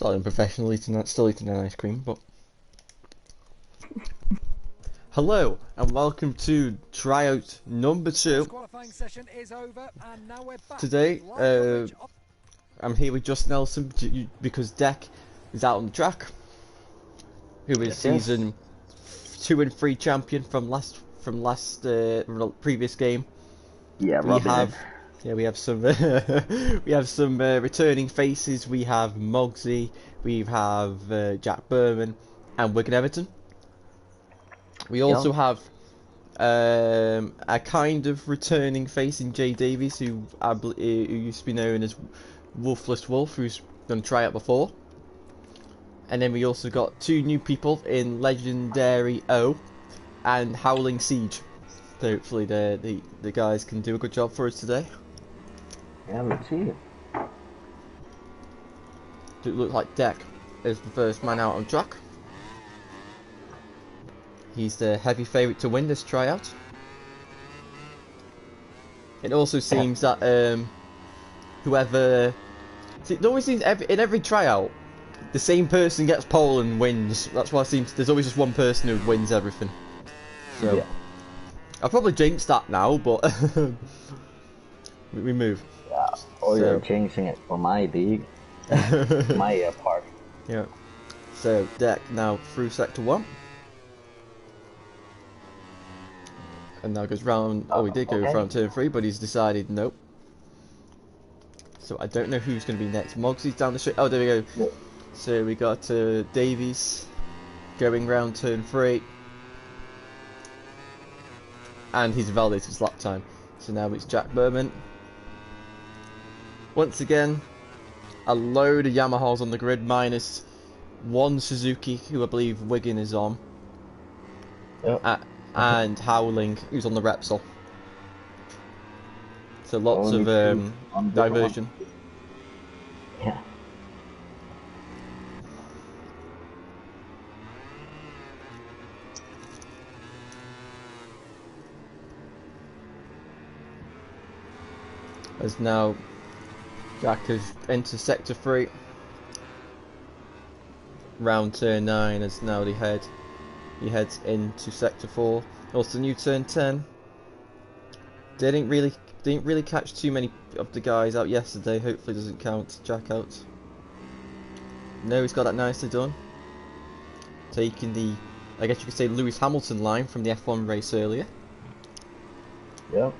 Still unprofessional eating, still eating an ice cream, but... Hello, and welcome to Tryout number 2. Qualifying session is over, and now we're back. Today, I'm here with Just Nelson because Deck is out on the track. Who is season 2 and 3 champion from previous game. Yeah, we have some returning faces. We have Mogsy, we have Jack Berman, and Wigan Everton. We also have a kind of returning face in Jay Davies, who used to be known as Wolfless Wolf, who's done Tryout before. And then we also got 2 new people in Legendary O and Howling Siege. So hopefully the guys can do a good job for us today. Yeah, let's see it. It looks like Deck is the first man out on track. He's the heavy favourite to win this tryout. It also seems that whoever... It always seems in every tryout, the same person gets pole and wins. That's why it seems there's always just one person who wins everything. So, yeah. I'll probably jinx that now, but we move. Yeah, or you're changing it for my league, my part. Yeah. So Deck now through sector 1. And now goes round. Oh, he did go round turn 3, but he's decided nope. So I don't know who's going to be next. Mogsy's down the street. Oh, there we go. Yeah. So we got Davies going round turn 3, and he's validated his lap time. So now it's Jack Berman. Once again, a load of Yamahas on the grid, minus 1 Suzuki, who I believe Wigan is on. Yep. And Howling, who's on the Repsol. So lots of diversion. Yeah. As now Jack has entered sector 3. Round turn 9 as now he heads into sector 4. Also new turn 10. Didn't really catch too many of the guys out yesterday. Hopefully doesn't count Jack out. No, he's got that nicely done. Taking the, I guess you could say, Lewis Hamilton line from the F1 race earlier. Yep.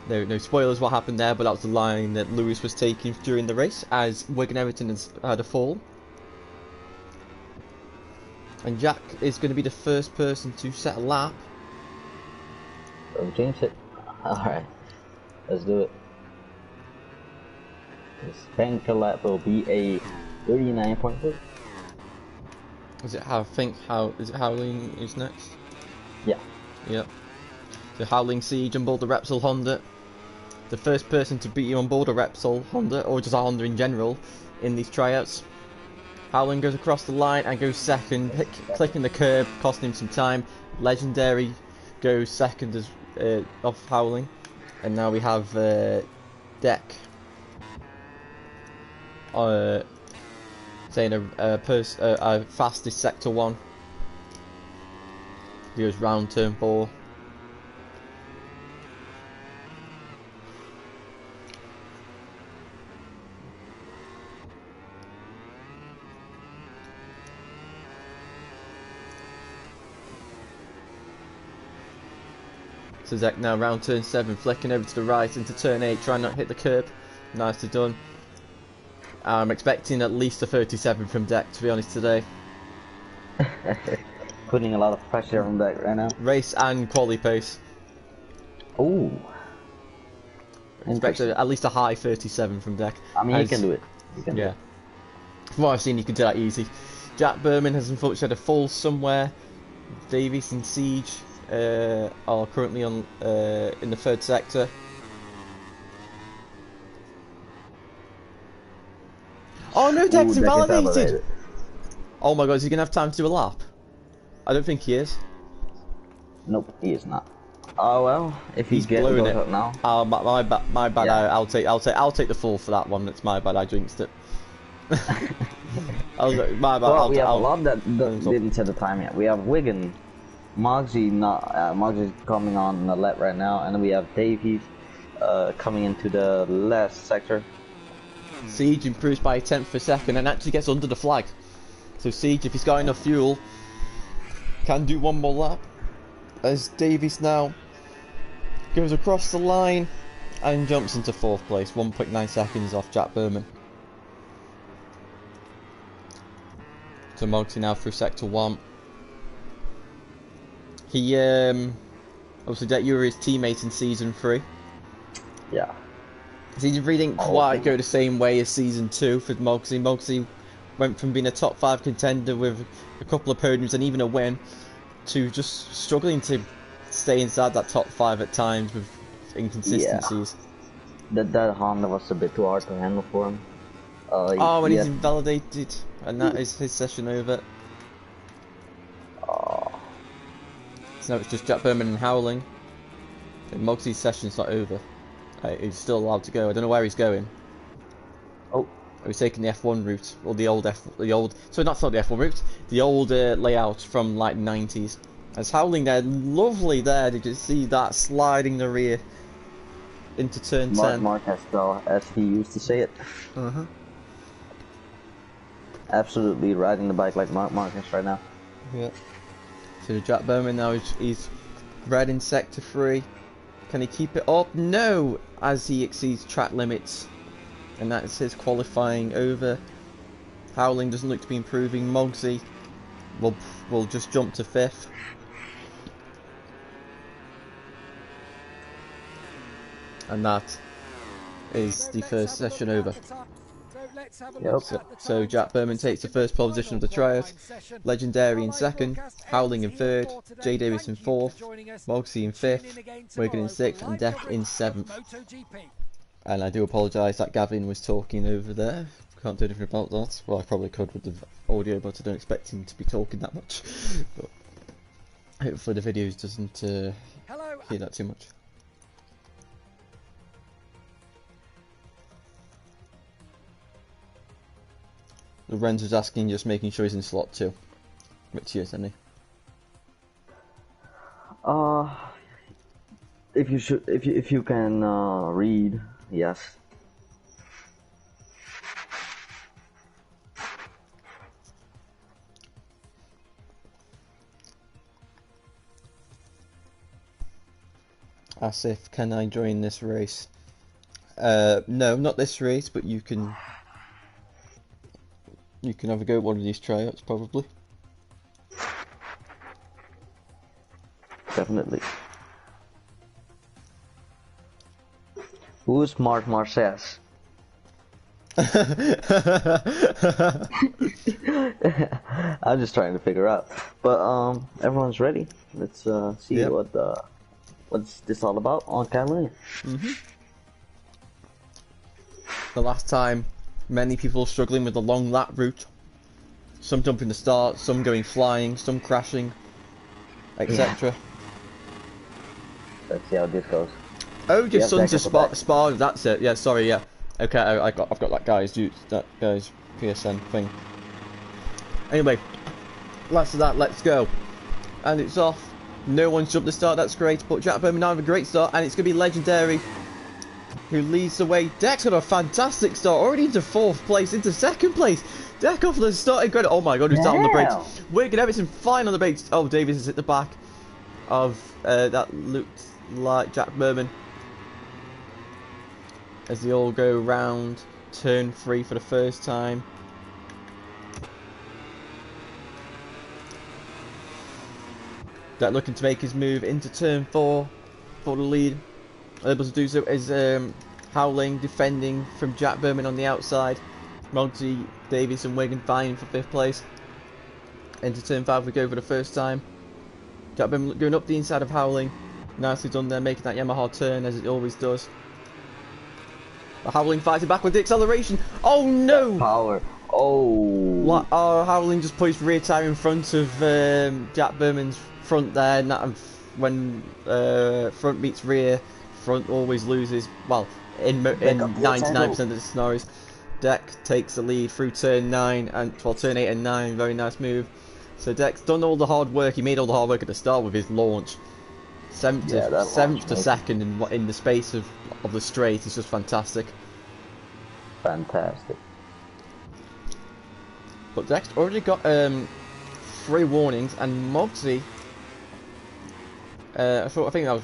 No spoilers what happened there, but that was the line that Lewis was taking during the race as Wigan Everton has had a fall. And Jack is going to be the first person to set a lap. Don't jinx it. Alright, let's do it. This banker lap will be a 39.6. Is it Howling is next? Yeah. Yep. So Howling Siege on board the Repsol Honda. The first person to beat you on board a Repsol Honda, or just a Honda in general, in these tryouts. Howling goes across the line and goes second, clicking the curb, costing him some time. Legendary goes second as off Howling, and now we have Deck saying a fastest sector 1. He goes round turn 4. So Zach now round turn 7, flicking over to the right into turn 8, trying not to hit the curb. Nicely done. I'm expecting at least a 37 from Deck, to be honest, today. Putting a lot of pressure on Deck right now. Race and quali pace. Ooh. Expect at least a high 37 from Deck. I mean, he can do it. Yeah. From what I've seen, you can do that easy. Jack Berman has unfortunately had a fall somewhere. Davies and Siege are currently on in the 3rd sector. Oh no, Deck's invalidated! Oh my god, is he gonna have time to do a lap? I don't think he is. Nope, he is not. Oh well, if he's blowing it up now. Oh my bad. Yeah. I'll take the fall for that one. It's my bad. I jinxed it. I was like, my bad. Well, we have a lot that didn't set the time yet. We have Wigan, Mogsy coming on the left right now, and then we have Davies coming into the left sector. Siege improves by a tenth per second and actually gets under the flag. So Siege, if he's got enough fuel, can do one more lap. As Davies now goes across the line and jumps into 4th place, 1.9 seconds off Jack Berman. So Mogsy now through sector 1. He obviously that you were his teammate in season 3. Yeah. Season 3 didn't quite go the same way as season 2 for Mogsy. Mogsy went from being a top 5 contender with a couple of podiums and even a win to just struggling to stay inside that top 5 at times with inconsistencies. Yeah. That Honda was a bit too hard to handle for him. And he's invalidated, and that is his session over. So now it's just Jack Berman and Howling. And Mogsy's session's not over. He's still allowed to go. I don't know where he's going. Oh, he's taking the F1 route, or the old so not the F1 route, the old layout from like 90s. As Howling there, lovely there. Did you see that sliding the rear into turn 10? Marquez, though, as he used to say it. Absolutely riding the bike like Mark Marquez right now. Yeah. So Jack Berman now he's red in sector 3. Can he keep it up? No! As he exceeds track limits. And that's his qualifying over. Howling doesn't look to be improving. Mogsy will just jump to 5th. And that is the first session over. Yep. So Jack Berman takes the first pole position of the tryout. Legendary in 2nd, Howling in 3rd, J Davis in 4th, Mogsy in 5th, Wigan in 6th, and Deck in 7th. And I do apologise that Gavin was talking over there. Can't do anything about that. Well, I probably could with the audio, but I don't expect him to be talking that much. But hopefully the video doesn't hear that too much. Lorenzo's asking, just making sure he's in slot 2. Which he is, isn't he? If you can read, yes. Asif, can I join this race? No, not this race, but you can have a go at one of these tryouts, probably. Definitely. Who's Mark Marquez? I'm just trying to figure out. But everyone's ready. Let's see what's this all about on Catalunya. The last time, many people struggling with the long lap route. Some jumping the start, some going flying, some crashing, etc. Let's see how this goes. Oh, your son's a spa. That's it. Yeah, sorry. Yeah. Okay, I've got that guy's PSN thing. Anyway, last of that, let's go. And it's off. No one's jumped the start. That's great. But Jack Berman now have a great start, and it's going to be Legendary who leads the way. Deck's got a fantastic start, already into 4th place, into 2nd place. Deck off the starting grid. Oh my god, who's down on the brakes? Wigan Everton fine on the brakes. Oh, Davies is at the back of that looked like Jack Berman. As they all go round turn 3 for the first time. Deck looking to make his move into turn 4 for the lead. Able to do so is Howling defending from Jack Berman on the outside. Mogsy, Davies and Wigan vying for 5th place. Into turn 5 we go for the first time. Jack Berman going up the inside of Howling. Nicely done there, making that Yamaha turn as it always does. But Howling fighting back with the acceleration. Oh no! Power. Oh. Howling just put his rear tyre in front of Jack Berman's front there. And that, when front meets rear, front always loses. Well, in 99% of the scenarios. Deck takes the lead through turn 9 and well, turn 8 and 9. Very nice move. So Deck's done all the hard work. He made all the hard work at the start with his launch. 7th to 2nd in the space of the straight is just fantastic. Fantastic. But Deck's already got 3 warnings, and Mogsy. I think that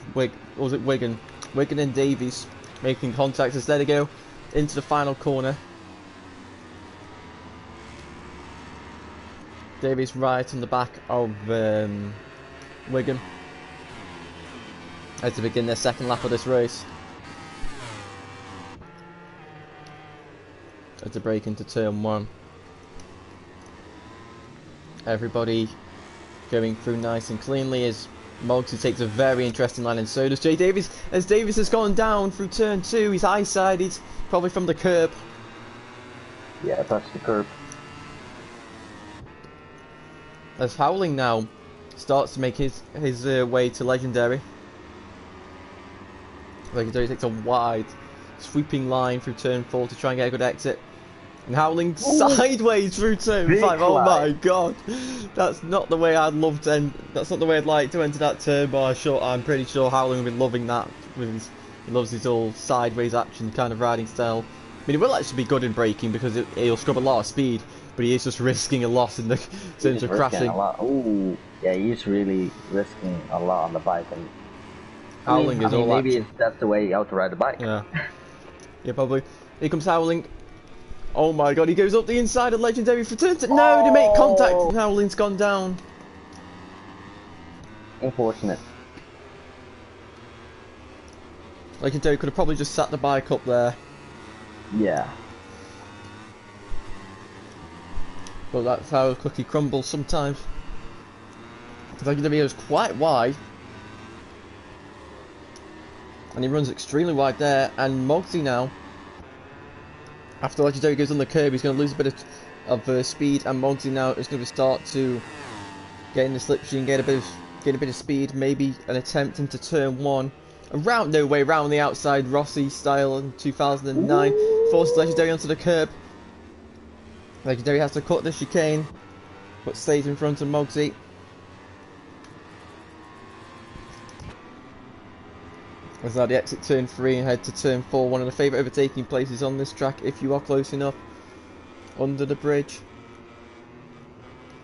was Wigan and Davies making contact. So there they go into the final corner. Davies right on the back of Wigan as to begin their second lap of this race. As to break into turn 1. Everybody going through nice and cleanly as Mogsy takes a very interesting line, and so does Jay Davies. As Davies has gone down through turn 2, he's high-sided, probably from the curb. Yeah, touch the curb. As Howling now starts to make his way to Legendary. Legendary takes a wide, sweeping line through turn 4 to try and get a good exit. And Howling sideways through turn 5. Oh my god, that's not the way I'd love to end. That's not the way I'd like to enter that turn. But I'm pretty sure Howling will be loving that. He loves his all sideways action kind of riding style. I mean, he will actually be good in braking because he'll scrub a lot of speed, but he is just risking a lot in the terms of crashing. Ooh, yeah, he's really risking a lot on the bike. And Howling is all maybe that's the way how to ride a bike. Yeah, yeah, probably. Here comes Howling. Oh my god, he goes up the inside of Legendary for turn 2. No, they make contact and Howling's gone down. Unfortunate. Legendary could have probably just sat the bike up there. Yeah. But that's how a cookie crumbles sometimes. Legendary is quite wide. And he runs extremely wide there. And Mogsy now, after Legendary goes on the curb, he's going to lose a bit of speed. And Mogsy now is going to start to get in the slipstream, get a bit of speed. Maybe an attempt into turn 1. Around, no way, round the outside, Rossi style in 2009. Forces Legendary onto the curb. Legendary has to cut the chicane, but stays in front of Mogsy. As now the exit turn 3 and head to turn 4. One of the favourite overtaking places on this track if you are close enough. Under the bridge.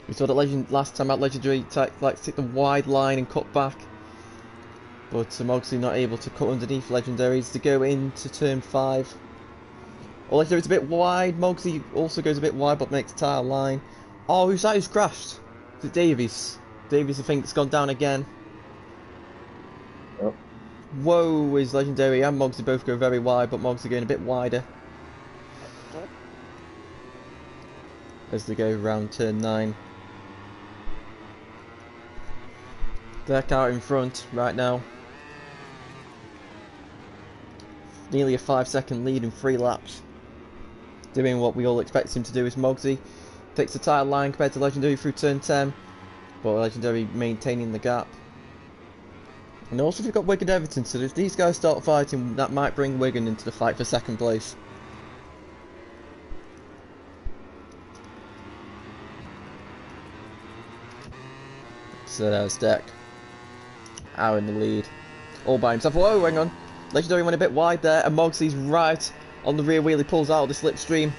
We saw that last time out Legendary likes to take the wide line and cut back. But Mogsy not able to cut underneath Legendaries to go into turn 5. Well, Legendary's a bit wide. Mogsy also goes a bit wide but makes a tire line. Oh, who's that who's crashed? Is it Davies? Davies, I think, has gone down again. Yep. Whoa, is Legendary and Mogsy both go very wide, but Mogsy going a bit wider. As they go around turn 9. Deck out in front right now. Nearly a 5-second lead in 3 laps. Doing what we all expect him to do is Mogsy takes the tyre line compared to Legendary through turn 10. But Legendary maintaining the gap. And also we've got Wigan Everton, so if these guys start fighting, that might bring Wigan into the fight for 2nd place. So there's Deck. Out in the lead. All by himself. Whoa, hang on. Legendary went a bit wide there, and Mogsy's right on the rear wheel. He pulls out of the slipstream.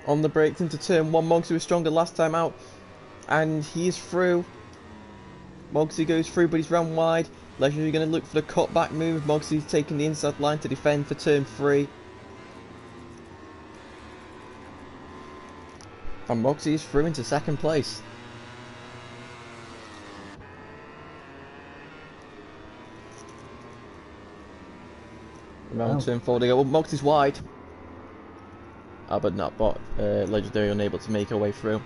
On the brakes into turn 1. Mogsy was stronger last time out, and he's through. Mogsy goes through, but he's run wide. Legendary going to look for the cutback move. Mogsy's taking the inside line to defend for turn 3. And Mogsy is through into 2nd place. Around turn 4 they go. Well, Mogsy's wide. But Legendary unable to make her way through.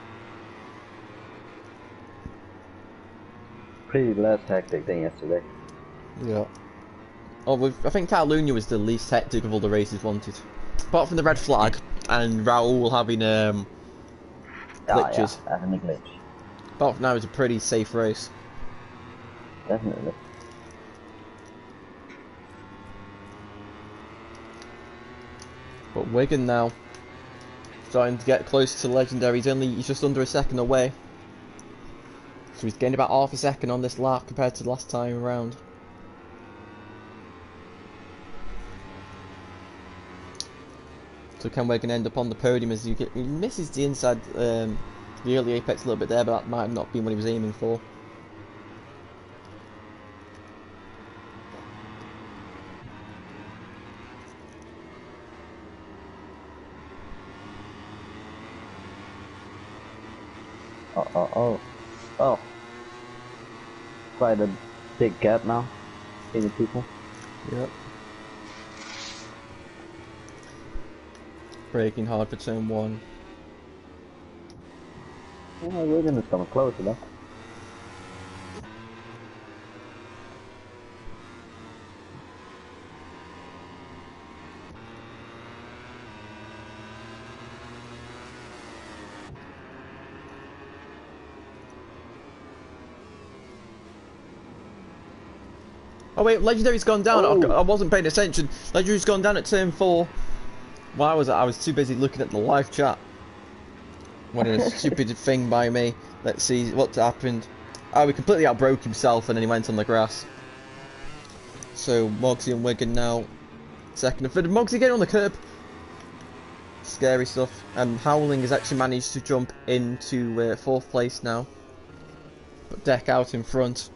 Pretty less hectic than yesterday. Yeah. Oh, I think Catalunya was the least hectic of all the races wanted. Apart from the red flag and Raul having glitches. Yeah, having a glitch. Apart from now, it's a pretty safe race. Definitely. But Wigan now starting to get close to legendary. He's just under a second away. So he's gained about half a second on this lap compared to the last time around. So can Wigan end up on the podium as he misses the inside, the early apex a little bit there, but that might have not been what he was aiming for. Oh. Quite a big gap now. 80 people. Yep. Braking hard for turn 1. Yeah, we're gonna come closer though. Oh wait, Legendary's gone down. I wasn't paying attention. Legendary's gone down at turn 4. Why was I was too busy looking at the live chat. What a stupid thing by me. Let's see what's happened. Oh, he completely outbroke himself and then he went on the grass. So Mogsy and Wigan now second and third. Mogsy getting on the curb. Scary stuff. And Howling has actually managed to jump into 4th place now. But Deck out in front.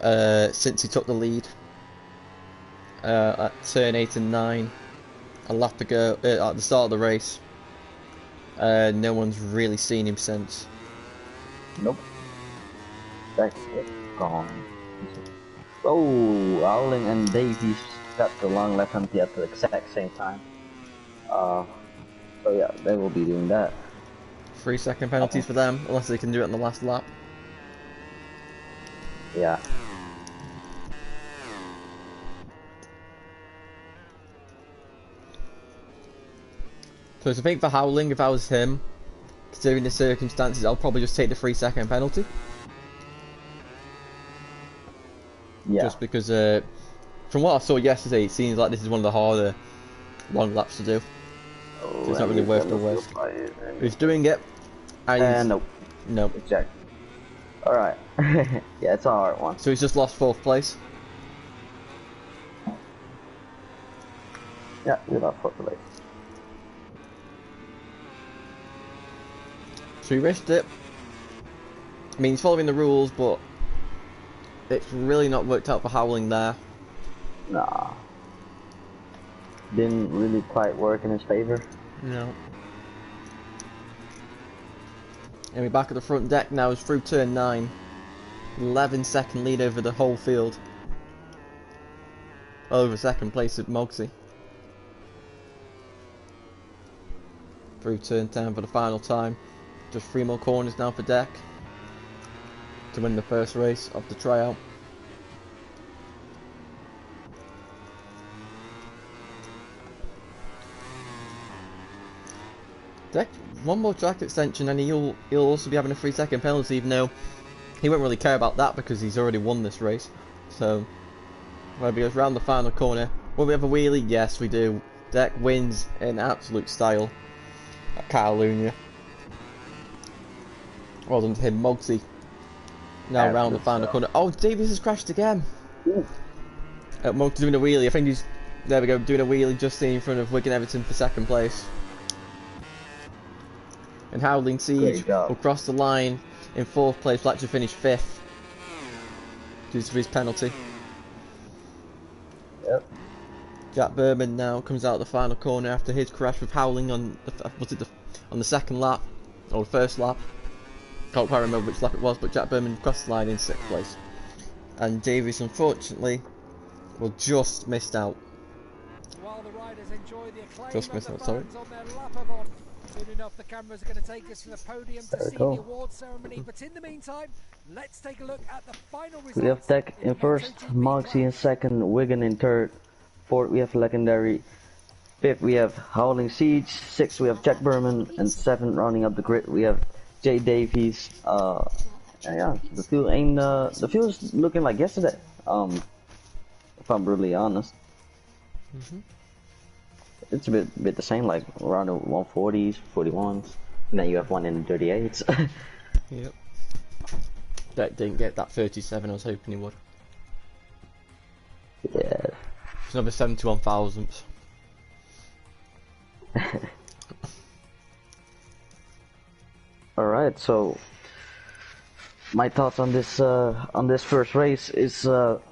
Since he took the lead at turn 8 and 9, a lap ago at the start of the race. No one's really seen him since. Nope. That's it. Gone. Oh, Howling and Davies got the long left hand at the exact same time. So yeah, they will be doing that. 3-second penalties for them, unless they can do it in the last lap. Yeah. So I think for Howling, if I was him, considering the circumstances, I'll probably just take the 3-second penalty. Yeah. Just because, from what I saw yesterday, it seems like this is one of the harder long laps to do. So it's not really worth the risk. He's doing it. Nope. Nope. Exactly. Alright. Yeah, it's a hard one. So he's just lost 4th place. Yeah, you lost 4th place. So he risked it. I mean, he's following the rules, but it's really not worked out for Howling there. Nah. Didn't really quite work in his favor. No. And we're back at the front deck now, it's through turn 9. 11-second lead over the whole field. Over 2nd place at Mogsy. Through turn 10 for the final time. Just 3 more corners now for Deck to win the first race of the tryout. Deck, one more track extension and he'll also be having a 3-second penalty, even though he won't really care about that because he's already won this race. So, where he goes round the final corner. Will we have a wheelie? Yes, we do. Deck wins in absolute style at Catalunya. Well done to him, Mogsy. Now round the final corner. Oh, Davies has crashed again. Mogsy doing a wheelie. I think he's, there we go, doing a wheelie just in front of Wigan Everton for 2nd place. And Howling Siege will cross the line in 4th place, will actually finish 5th due to his penalty. Yep. Jack Berman now comes out of the final corner after his crash with Howling on the, on the 2nd lap, or the 1st lap. Can't quite remember which lap it was, but Jack Berman crossed the line in 6th place. And Davies, unfortunately, will just missed out. While the riders enjoy the acclaim Just missed of out, the sorry. fans on their lap of honor. Soon enough, the cameras are going to take us to the podium to see the award ceremony. But in the meantime, let's take a look at the final results. We have Deck in 1st, Mogsy in 2nd, Wigan in 3rd, 4th we have Legendary, 5th we have Howling Siege, 6th we have Jack Berman, and 7th rounding up the grid we have Jay Davies. Yeah, the field ain't the field's looking like yesterday. If I'm brutally honest. it's a bit the same, like around the 140s, 41s, and then you have one in the 38s. Yep. That didn't get that 37 I was hoping he would. Yeah. It's another 71 thousandths. Alright, so my thoughts on this first race is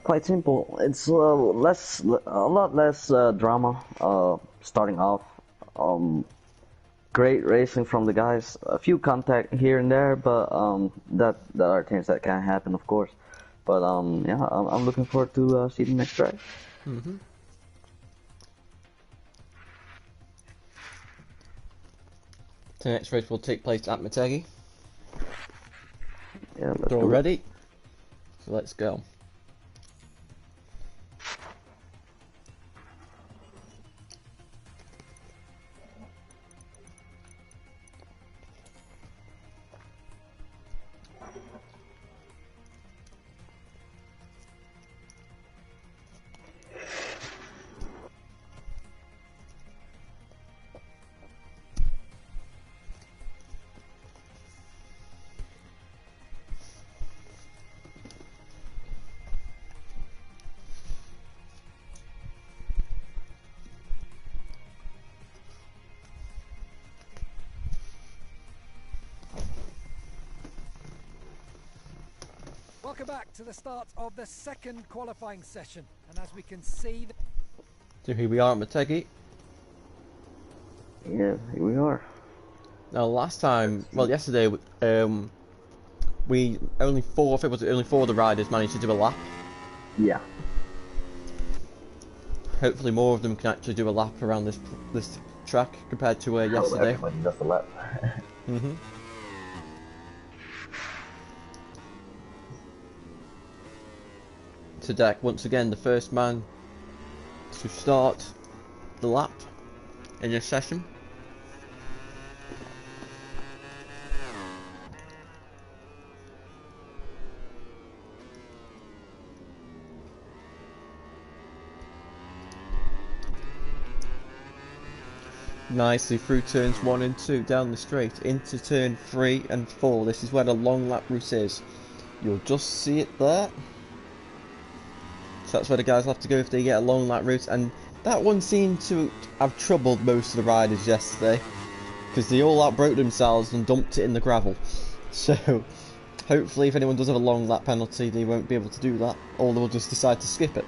quite simple. It's a lot less drama starting off. Great racing from the guys. A few contact here and there, but that are things that can happen, of course. But yeah, I'm looking forward to see the next track. The next race will take place at Motegi. Yeah, We're all ready. So let's go. Welcome back to the start of the second qualifying session, and as we can see, So here we are at Motegi. Yeah, here we are. Now last time, well yesterday, we only four of the riders managed to do a lap. Yeah. Hopefully more of them can actually do a lap around this track compared to yesterday. Everybody does a lap. To deck once again the first man to start the lap in this session. Nicely through turns 1 and 2 down the straight into turn 3 and 4. This is where the long lap route is. You'll just see it there. So that's where the guys will have to go if they get a long lap route, and that one seemed to have troubled most of the riders yesterday because they all outbroke themselves and dumped it in the gravel. So hopefully if anyone does have a long lap penalty they won't be able to do that, or they'll just decide to skip it.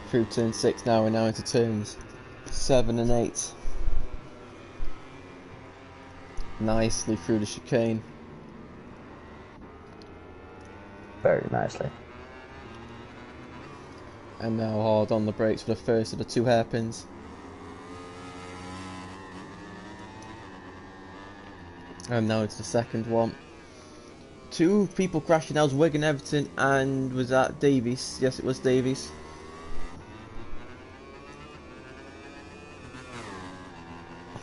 Through turn 6 now, we're now into turns 7 and 8. Nicely through the chicane. Very nicely. And now hard on the brakes for the first of the 2 hairpins. And now it's the second one. 2 people crashing. That was Wigan Everton, and was that Davies? Yes, it was Davies.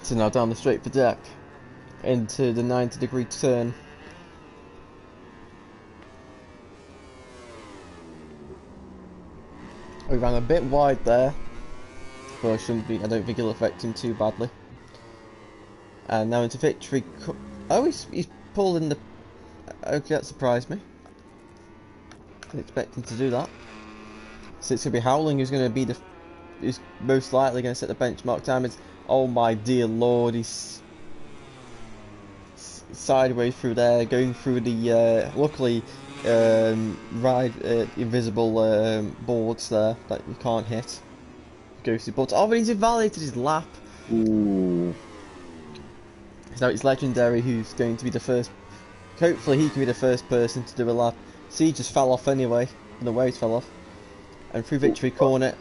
So now down the straight for deck into the 90-degree turn. We ran a bit wide there, but I don't think it'll affect him too badly. And now into victory. Oh, he's pulling the. Okay, that surprised me. Didn't expect him to do that. So it's gonna be Howling who's gonna be who's most likely gonna set the benchmark time. It's, oh my dear lord, he's sideways through there, going through the luckily invisible boards there that you can't hit. Ghosty boards. Oh, but he's invalidated his lap. Ooh. So it's Legendary who's going to be the first. Hopefully he can be the first person to do a lap. See, he just fell off anyway. The way he fell off. And through victory corner.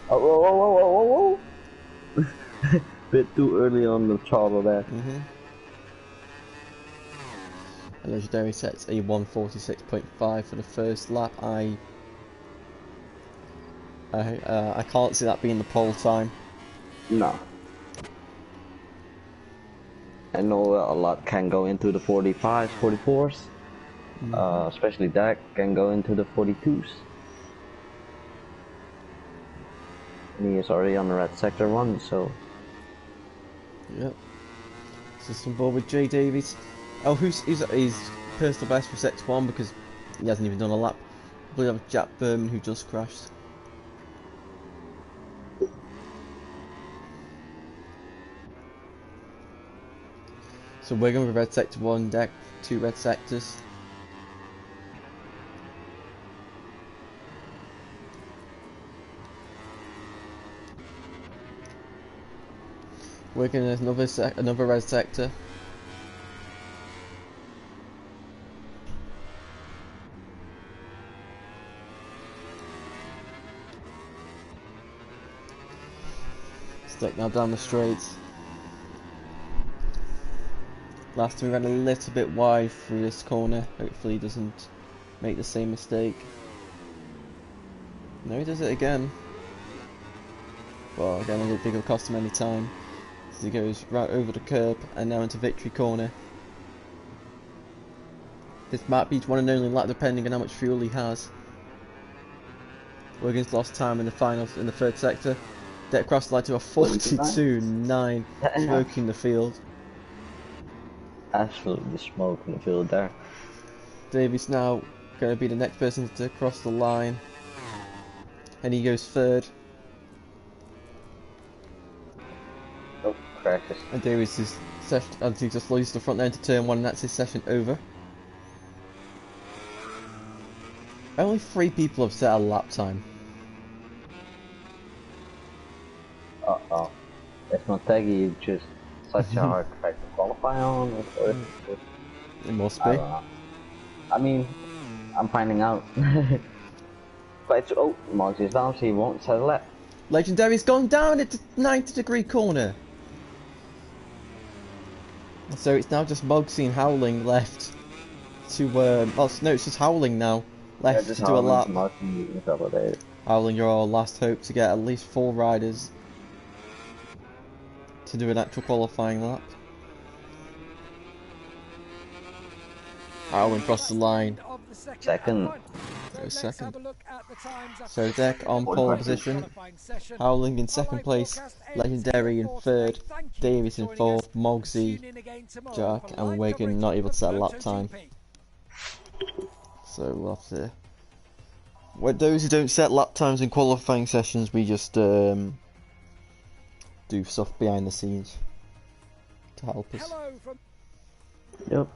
Oh, whoa, whoa, whoa, whoa, whoa. Bit too early on the throttle there. And Legendary sets a 1:46.5 for the first lap. I can't see that being the pole time. No. I know a lot can go into the 45s, 44s. Especially Dak can go into the 42s. And he is already on the red sector 1, so... Yep. System ball with Jay Davies. Oh, he's personal best for sector 1 because he hasn't even done a lap. I believe have Jack Berman who just crashed. So we're going with red sector 1 deck, 2 red sectors. We're going to another red sector. Stick now down the straight. Last time we ran a little bit wide through this corner. Hopefully he doesn't make the same mistake. No, he does it again. Well, again, I don't think it'll cost him any time. As he goes right over the curb and now into victory corner. This might be one and only lap depending on how much fuel he has. Wiggins lost time in the finals in the third sector. Deck crossed the line to a 42.9, smoking the field. Absolutely smoking the field there. Davies now going to be the next person to cross the line. And he goes third. Oh, crashes. And Davies is just loses the front end to turn 1 and that's his session over. Only 3 people have set a lap time. Uh-oh. It's not Teggy, just such a hard track to qualify on. It must be. I mean, I'm finding out. But it's, oh, Mogsy is down, so he won't set a lap. Legendary's gone down at the 90-degree corner. So it's now just Mogsy and Howling left to, no, it's just Howling now left to do a lap. Howling, your last hope to get at least 4 riders to do an actual qualifying lap. Howling crossed the line. Second. So Deck on pole position, Howling in second place, Legendary in third, Davies in fourth, Mogsy, Jack and Wigan not able to set a lap time. So we'll have to... With those who don't set lap times in qualifying sessions, we just do stuff behind the scenes to help us. Yep.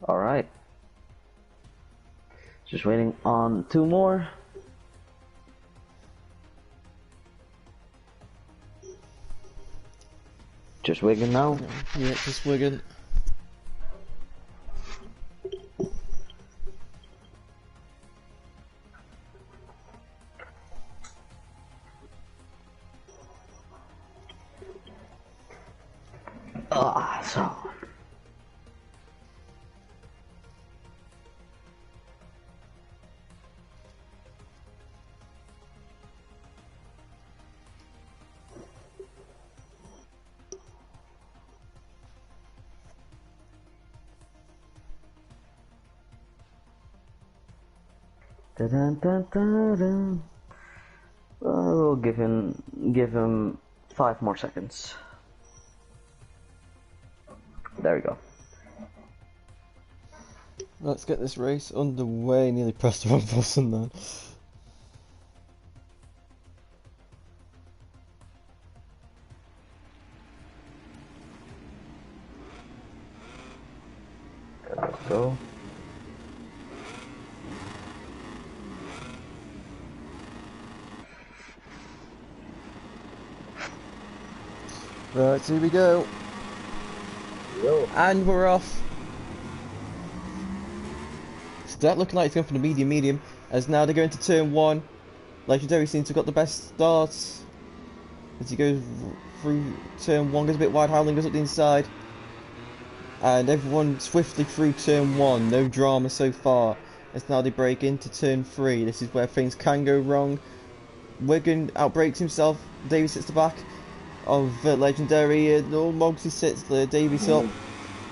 Alright. Just waiting on 2 more. Just Wigan now? Yeah, just Wigan. So. Dun, dun, dun, dun. We'll give him 5 more seconds. There we go. Let's get this race underway. Nearly pressed the wrong button then. Let's go. Right, so here we go. Yo. And we're off. Start looking like it's going for the medium, as now they're going to turn 1. Legendary seems to have got the best starts. As he goes through turn 1, goes a bit wide, Howling goes up the inside. And everyone swiftly through turn 1, no drama so far. As now they break into turn 3, this is where things can go wrong. Wigan outbreaks himself, Davies sits the back of Legendary, Mogsy sits Davies up.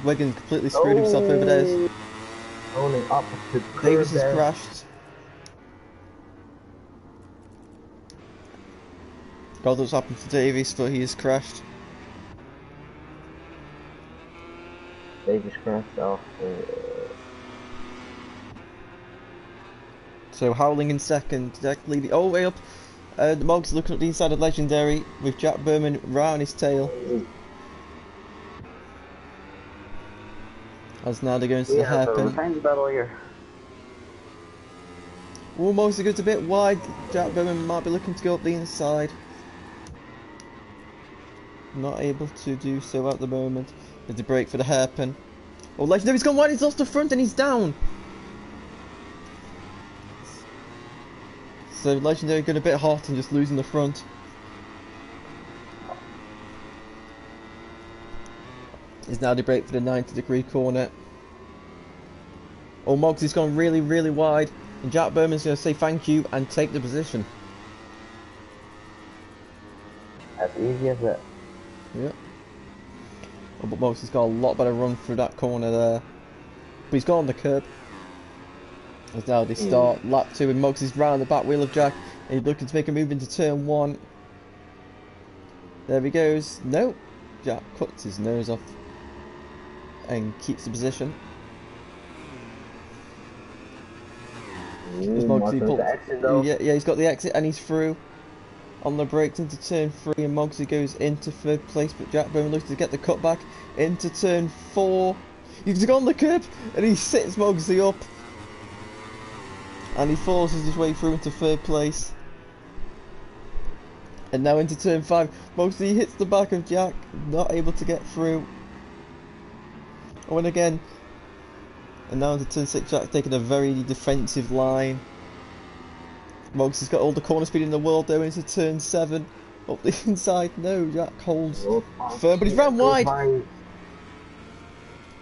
Wigan completely screwed himself over there. Only up to Davies has crashed. God knows what's happened to Davies, but he has crashed. Davies crashed off. So Howling in second, Jack leading all the way up. The Mogs looking at the inside of Legendary with Jack Berman right on his tail. As now they're going to the hairpin. Tiny battle here. Mogs goes a bit wide. Jack Berman might be looking to go up the inside. Not able to do so at the moment. There's a break for the hairpin. Oh, Legendary's gone wide, he's lost the front and he's down. So Legendary going a bit hot and just losing the front. Is now the break for the 90-degree corner. Oh, Mogsy's gone really, really wide. And Jack Berman's going to say thank you and take the position. As easy as that. Yeah. Oh, but Mogsy's got a lot better run through that corner there. But he's got on the curb. As now they start lap 2 and Mogsy's round the back wheel of Jack. And he's looking to make a move into turn 1. There he goes. No. Jack cuts his nose off. And keeps the position. Yeah, he's got the exit and he's through on the brakes into turn 3 and Mogsy goes into 3rd place, but Jack Bowman looks to get the cutback into turn 4. He's gone on the curb and he sits Mogsy up and he forces his way through into 3rd place. And now into turn 5, Mogsy hits the back of Jack, not able to get through. Oh, and again, and now into turn 6, Jack taking a very defensive line. Mogsy's got all the corner speed in the world though into turn 7. Up the inside, no, Jack holds firm, but he's ran wide.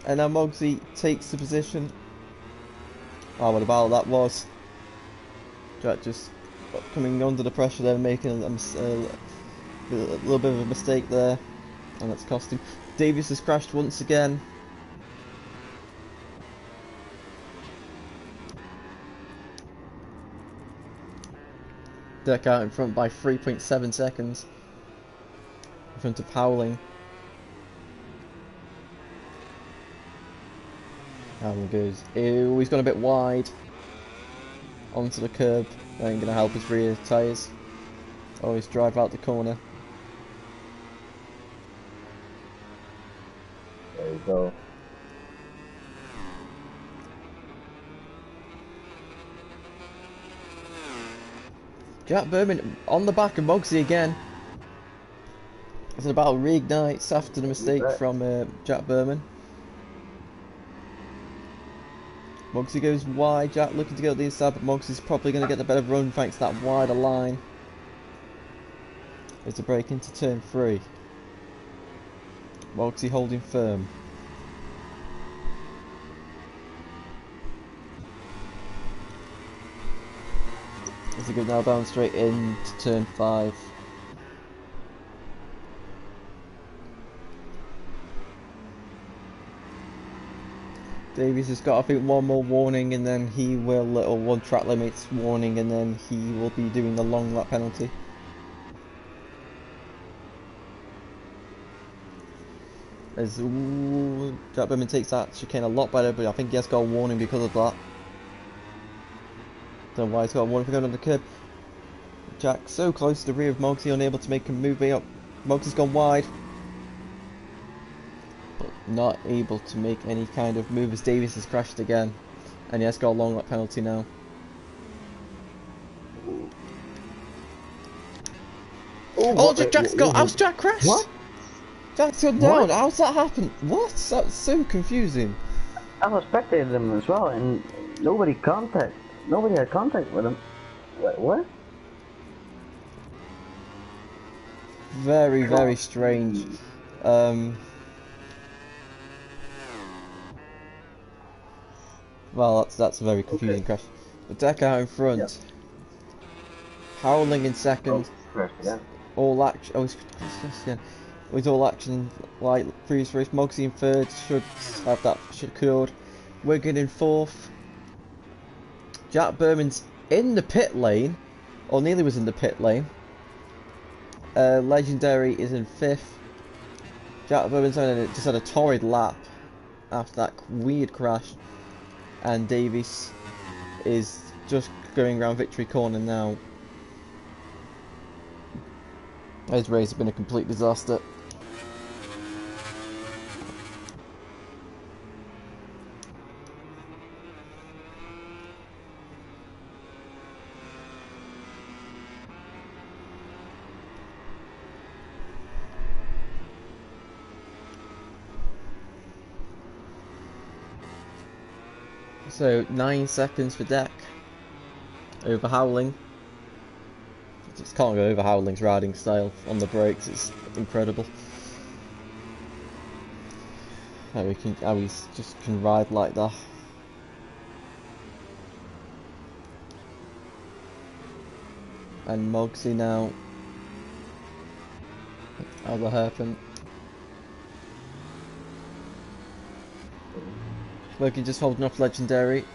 And now Mogsy takes the position. Oh, what a battle that was. Jack just coming under the pressure there, making a little bit of a mistake there. And that's cost him. Davies has crashed once again. Deck out in front by 3.7 seconds in front of Howling. Howling goes, ew, he's gone a bit wide onto the curb. That ain't gonna help his rear tyres. Always drive out the corner. There you go. Jack Berman on the back of Mogsy again. As the battle reignites after the mistake from Jack Berman. Mogsy goes wide, Jack looking to get the inside, but Mogsy's probably going to get the better run thanks to that wider line. There's a break into turn 3. Mogsy holding firm. As he goes now down straight into turn 5. Davies has got, I think, one more warning and then he will, or one track limits warning, and then he will be doing the long lap penalty. As Jack Berman takes that chicane a lot better, but I think he has got a warning because of that. Don't know why he's got a warning for going on the curb. Jack so close to the rear of Mogsy, unable to make him move up. Mogsy's gone wide. But not able to make any kind of move as Davies has crashed again. And he has got a long lap penalty now. Oh, Jack's got... How's Jack crashed? What? Jack's gone down. How's that happen? What? That's so confusing. I was spectating them as well, and nobody had contact with him. What? Very, very strange. Well, that's a very confusing crash. The deck out in front. Yep. Howling in second. All action. Oh, it's again. With all action like previous race. Mogsy in third. Should have that secured. Wigan in fourth. Jack Berman's in the pit lane, or nearly was in the pit lane. Legendary is in fifth. Jack Berman's just had a torrid lap after that weird crash. And Davies is just going around Victory Corner now. His race has been a complete disaster. So 9 seconds for Deck over Howling. Just can't go over Howling's riding style on the brakes. It's incredible. How he just can ride like that. And Mogsy now. Other hairpin. Logan just holding off Legendary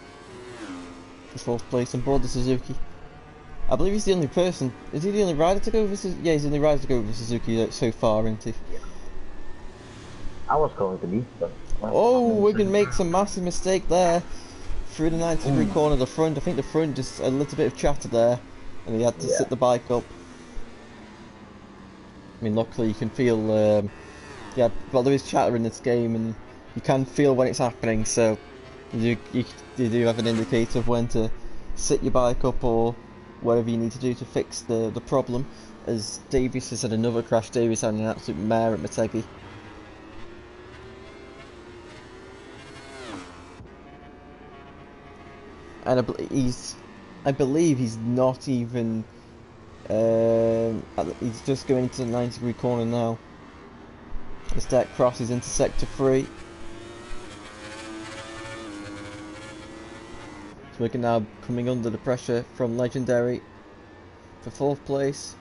for 4th place on board the Suzuki. I believe he's the only person. Is he the only rider to go over Suzuki? Yeah, he's the only rider to go over Suzuki so far, isn't he? Yeah. I was going to be, but... Oh, Wigan makes a massive mistake there. Through the 90-degree corner of the front. I think the front just a little bit of chatter there. And he had to sit the bike up. I mean, luckily you can feel... well, there is chatter in this game, and you can feel when it's happening, so you do have an indicator of when to sit your bike up or whatever you need to do to fix the problem. As Davies has had another crash. Davies had an absolute mare at Motegi. And I believe he's not even he's just going into the 90-degree corner now. As Deck crosses into sector 3. So we're now coming under the pressure from Legendary for 4th place.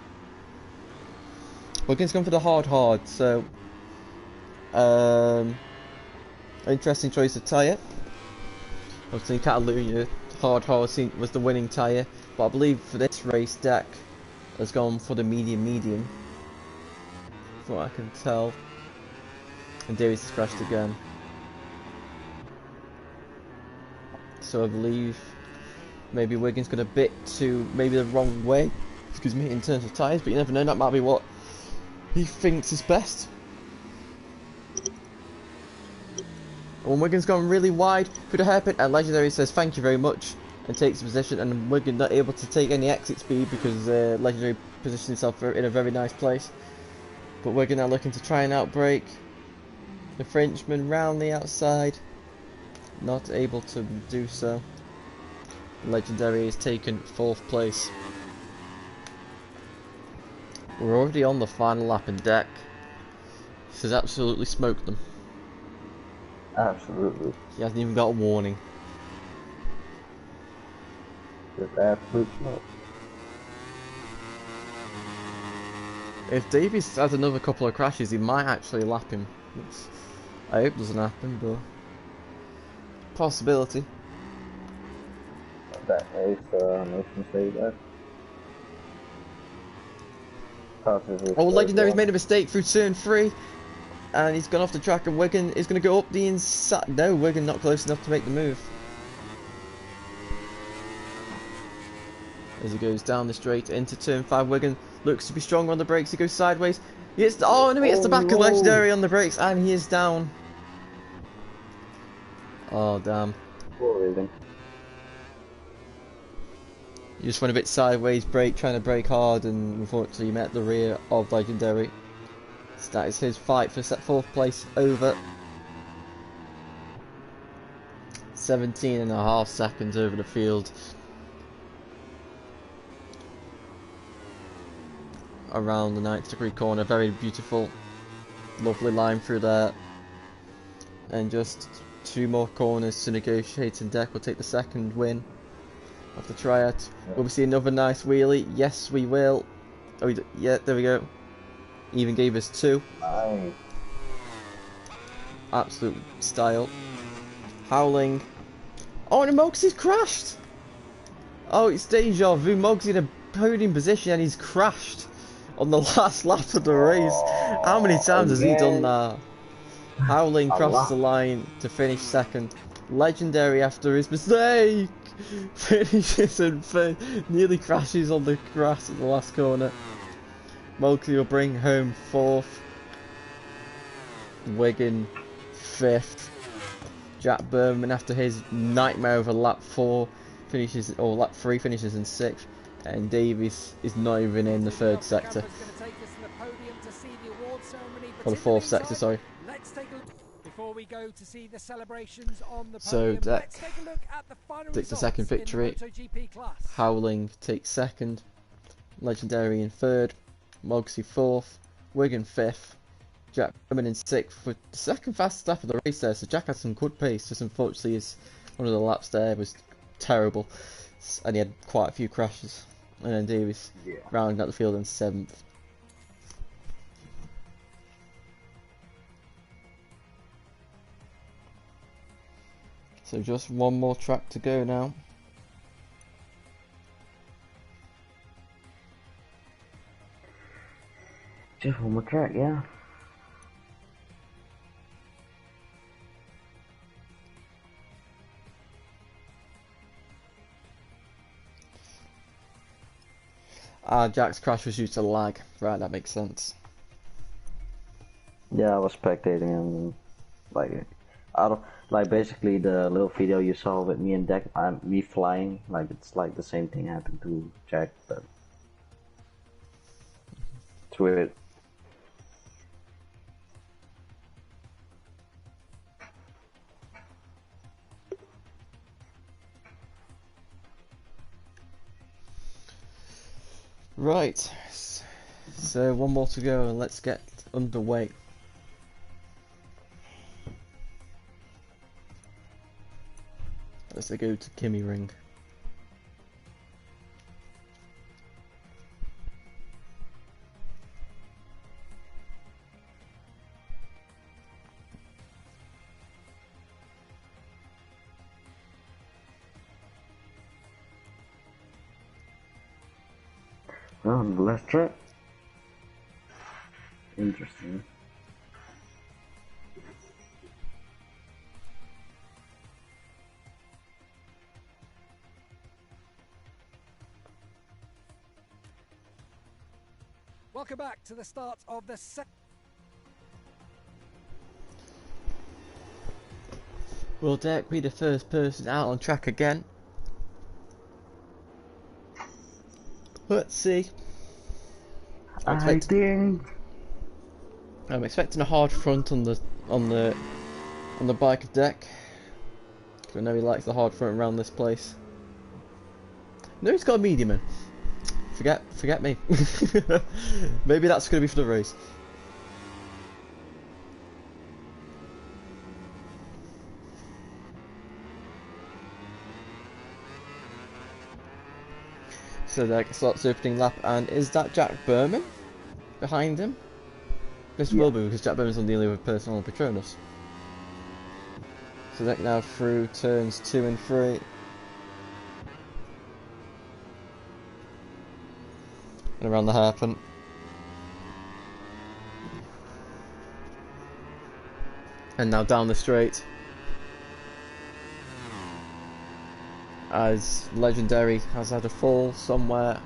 Wigan's gone for the hard, so interesting choice of tyre. Obviously Catalunya, hard was the winning tyre, but I believe for this race Deck has gone for the medium, from what I can tell. And Davies has crashed again. So I believe maybe Wigan's got a bit to maybe the wrong way, excuse me, in terms of tyres, but you never know, that might be what he thinks is best. And Wigan's gone really wide through the hairpin, and Legendary says thank you very much and takes the position, and Wigan not able to take any exit speed because Legendary positioned himself in a very nice place. But Wigan now looking to try and outbrake the Frenchman round the outside. Not able to do so. Legendary is taken 4th place. We're already on the final lap in Deck. This has absolutely smoked them. Absolutely. He hasn't even got a warning. Just absolute smoke. If Davies has another couple of crashes, he might actually lap him. I hope doesn't happen, but possibility. That race, makes me say that. Oh, Legendary's made a mistake through turn 3, and he's gone off the track, and Wigan is going to go up the inside. No, Wigan not close enough to make the move. As he goes down the straight into turn 5, Wigan looks to be stronger on the brakes. He goes sideways. He hits the, oh no, he hits the back of Legendary on the brakes, and he is down. Oh damn. Poor You just went a bit sideways, trying to brake hard, and unfortunately met the rear of Legendary. So that is his fight for fourth place over. 17.5 seconds over the field. Around the 90 degree corner, very beautiful, lovely line through there. And just 2 more corners to negotiate, and Deck will take the second win of the tryout. Will we see another nice wheelie? Yes, we will. Oh, yeah, there we go. Even gave us 2. Nice. Absolute style. Howling. Oh, and Mogsy's crashed! Oh, it's deja vu. Mogsy's in a podium position and he's crashed on the last lap of the race. How many times has he done that? Howling crosses the line to finish second. Legendary after his mistake finishes and nearly crashes on the grass at the last corner. Mogley will bring home 4th. Wigan 5th. Jack Berman, after his nightmare over lap 4 finishes, or lap 3 finishes in 6th. And Davies is not even in the 3rd sector. Or the 4th sector, sorry. Before we go to see the celebrations on the so podium, Deck let's take a look at the final takes the second victory. MotoGP class. Howling takes 2nd. Legendary in 3rd. Mogsy 4th. Wigan 5th. Jack Berman in 6th for the second fastest lap of the race there. So Jack had some good pace. Just unfortunately, one of the laps there was terrible, and he had quite a few crashes. And then Davies rounding out the field in 7th. So just one more track to go now. Just one more track, yeah. Jack's crash was due to lag. Right, that makes sense. Yeah, I was spectating and basically the little video you saw with me and Deck, me flying, like it's like the same thing happened to Jack, but it's weird. Right, so one more to go and let's get underway. Let's go to Kimmy Ring. Oh, the last track. Interesting. Welcome back to the start of the second. Will Derek be the first person out on track again? Let's see. I'm expecting a hard front on the bike of Deck. I know he likes the hard front around this place. No, he's got a medium in. Forget me. Maybe that's going to be for the race. So Deck starts opening lap, and is that Jack Berman behind him? This will be, because Jack Berman's on the only other person on Petronas. So Deck now through turns 2 and 3. And around the hairpin. And now down the straight. As Legendary has had a fall somewhere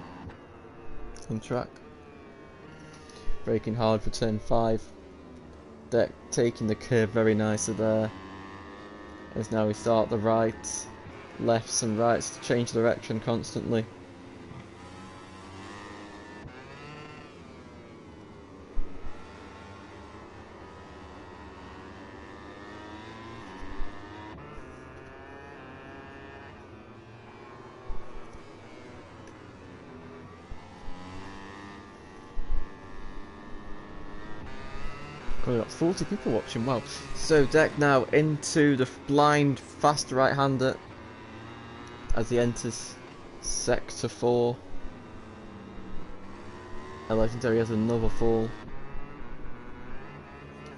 on track. Braking hard for turn 5. Deck taking the curve very nicely there. As now we start the right, lefts and rights to change direction constantly. We've got 40 people watching, wow. So Deck now into the blind fast right-hander as he enters Sector 4. And Legendary has another fall.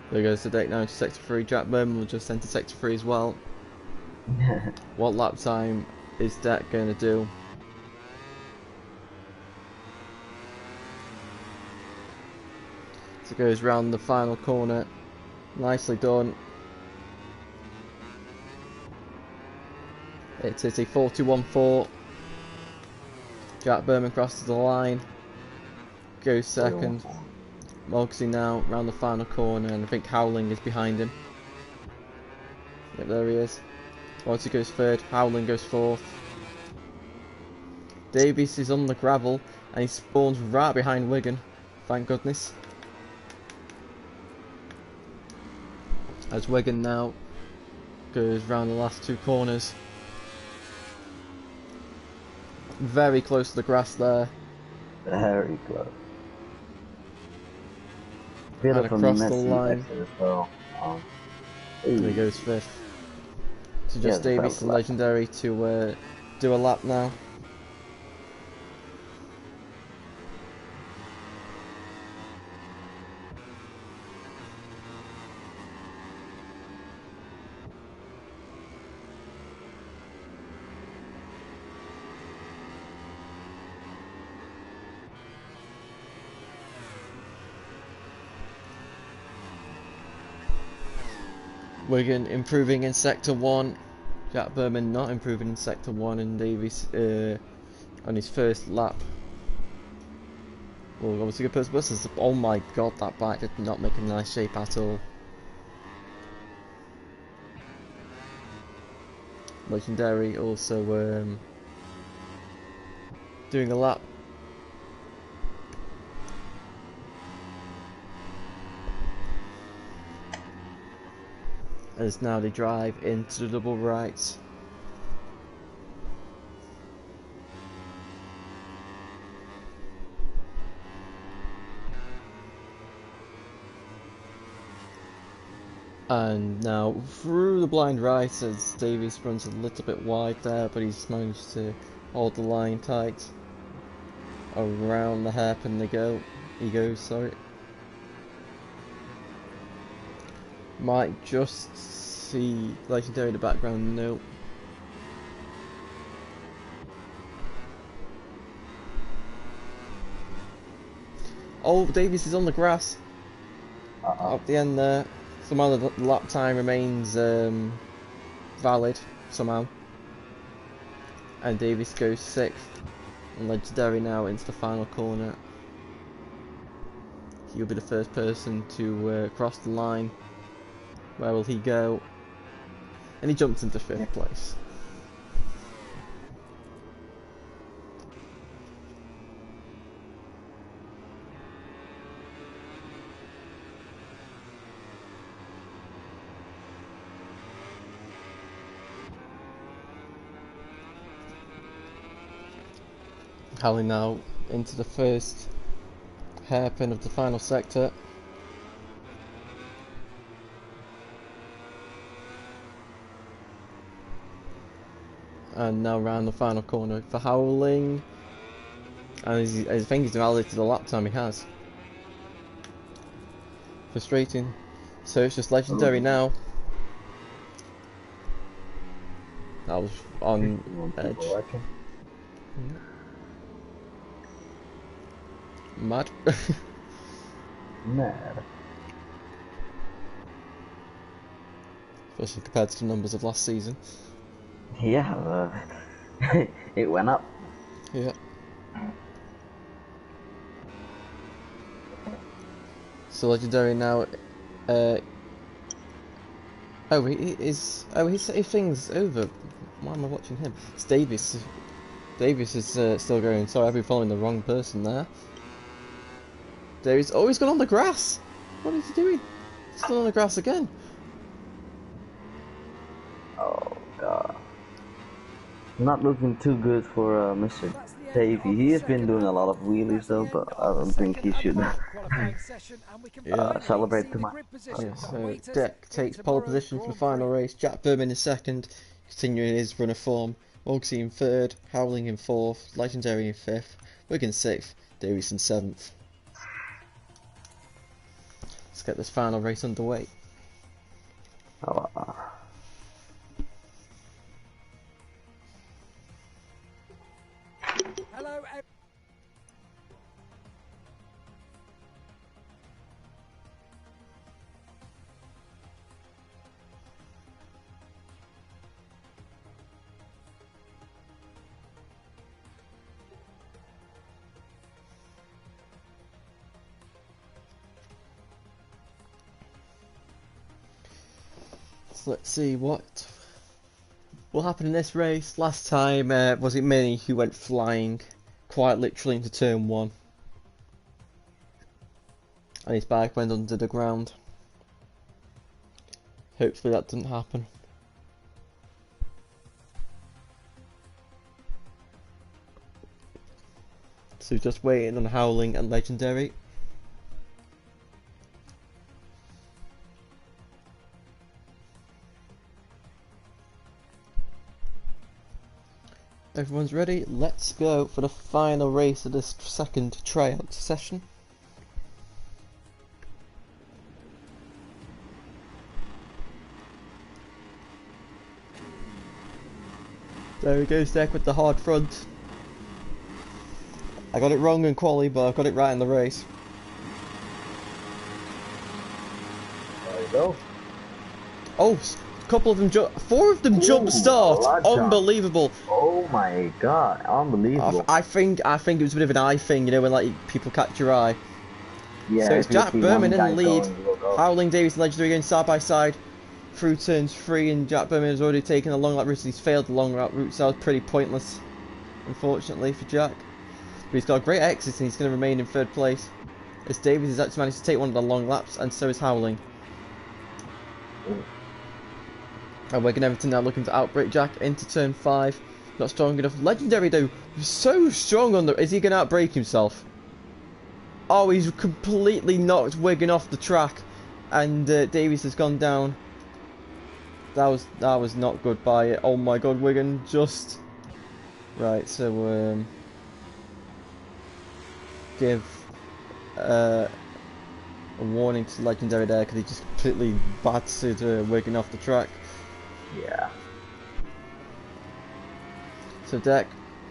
There goes the Deck now into Sector 3. Jack Berman will just enter Sector 3 as well. What lap time is Deck going to do? So goes round the final corner. Nicely done. It is a 41.4. Jack Berman crosses the line. Goes second. Mogsy now round the final corner, and I think Howling is behind him. Yep, there he is. Mogsy goes third. Howling goes fourth. Davies is on the gravel, and he spawns right behind Wigan. Thank goodness. As Wigan now goes round the last two corners. Very close to the grass there. Very close. And across the line. Well. And he goes fifth. So just Davies and Legendary to do a lap now. Wigan improving in Sector 1. Jack Berman not improving in Sector 1, and Davies on his first lap. Well, obviously good person buses. Oh my god, that bike did not make a nice shape at all. Legendary also doing a lap. As now they drive into the double right. And now through the blind right as Davies runs a little bit wide there, but he's managed to hold the line tight. Around the hairpin he goes, sorry. Might just see Legendary in the background, no. Oh, Davies is on the grass. Up the end there. Somehow the lap time remains valid, somehow. And Davies goes 6th. And Legendary now into the final corner. He'll be the first person to cross the line. Where will he go? And he jumps into 5th place. Halley now into the first hairpin of the final sector. And now round the final corner for Howling. And I think he's valid to the lap time he has. Frustrating. So it's just Legendary now. That was on edge. Mad. Mad. Especially compared to the numbers of last season. Yeah, it went up. Yeah. So Legendary now. His thing's over. Why am I watching him? It's Davies. Davies is still going. Sorry, I've been following the wrong person there. Davies. Oh, he's gone on the grass. What is he doing? He's still on the grass again. Oh god. Not looking too good for Mr. Davey. He has been doing a lot of wheelies though, but I don't think he should Yeah. celebrate too much. Yeah, so Deck takes pole position for the final race. Jack Berman in second, continuing his run of form. Mogsy in third, Howling in fourth, Legendary in fifth, Wiggins sixth, Davies in seventh. Let's get this final race underway. Oh, Hello. So let's see what will happen in this race. Last time, was it Minnie who went flying, quite literally into turn one, and his bike went under the ground. Hopefully that doesn't happen. So just waiting on Howling and Legendary. Everyone's ready, let's go for the final race of this second tryout session. There he goes, Deck with the hard front. I got it wrong in quali, but I got it right in the race. there you go. Oh, couple of them four of them jump start. Unbelievable. Oh my god, unbelievable. I think it was a bit of an eye thing, you know, when like people catch your eye. Yeah, So it's Jack Berman in the lead. Going, Howling, Davies and Legendary going side by side through turns 3, and Jack Berman has already taken a long lap route. He's failed the long lap route, so that was pretty pointless, unfortunately, for Jack. But he's got a great exit and he's going to remain in third place, as Davies has actually managed to take one of the long laps, and so is Howling. Ooh. And Wigan Everton now looking to outbreak Jack into turn 5. Not strong enough. Legendary though, so strong on the... Is he going to outbreak himself? Oh, he's completely knocked Wigan off the track, and Davies has gone down. That was not good by it. Oh my god, Wigan just... Right, so give a warning to Legendary there, because he just completely battered Wigan off the track. Yeah. So Deck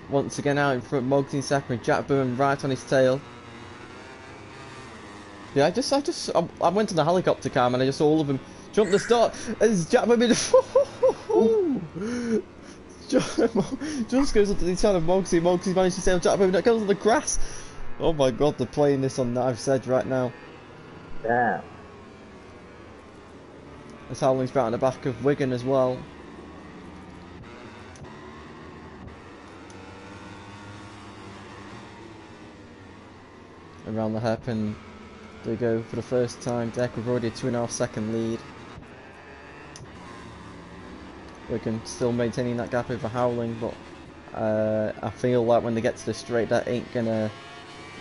once again out in front, Mogsy in second with Jack Berman right on his tail. Yeah, I went to the helicopter cam and I just saw all of them jump the start as Jack Berman just goes up to the side of Mogsy. Mogsy managed to sail Jack Berman, that goes on the grass. Oh my god, they're playing this on Knife's Edge right now. Damn. As Howling's right on the back of Wigan as well. Around the hairpin they go for the first time. Deck with already a 2.5 second lead. Wigan still maintaining that gap over Howling, but I feel like when they get to the straight, that ain't gonna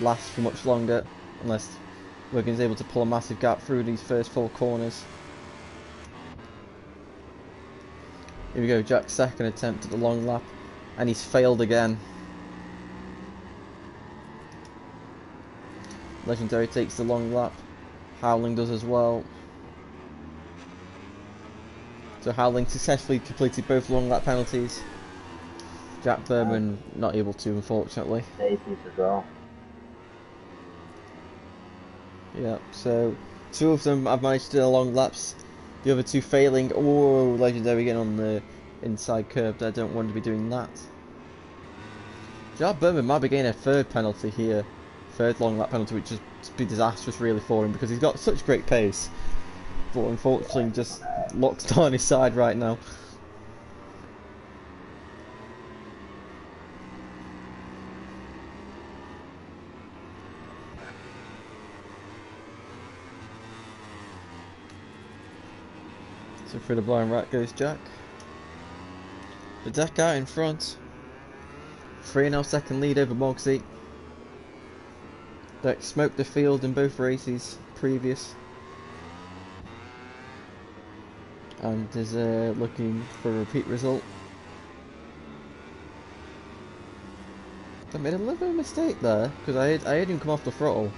last for much longer unless Wigan's able to pull a massive gap through these first 4 corners. Here we go, Jack's second attempt at the long lap, and he's failed again. Legendary takes the long lap, Howling does as well. So Howling successfully completed both long lap penalties. Jack Berman not able to, unfortunately. Safeties as well. Yeah, so 2 of them have managed to do the long laps. The other 2 failing. Oh, Legendary getting on the inside curb. I don't want to be doing that. Jack Berman might be getting a 3rd penalty here. 3rd long lap penalty, which would be disastrous really for him because he's got such great pace. But unfortunately just locked on his side right now. So through the blind right goes Jack. The Deck out in front. 3.5 second lead over Mogsy. Deck smoked the field in both races previous. And is looking for a repeat result. I made a little bit of a mistake there, because I had him come off the throttle.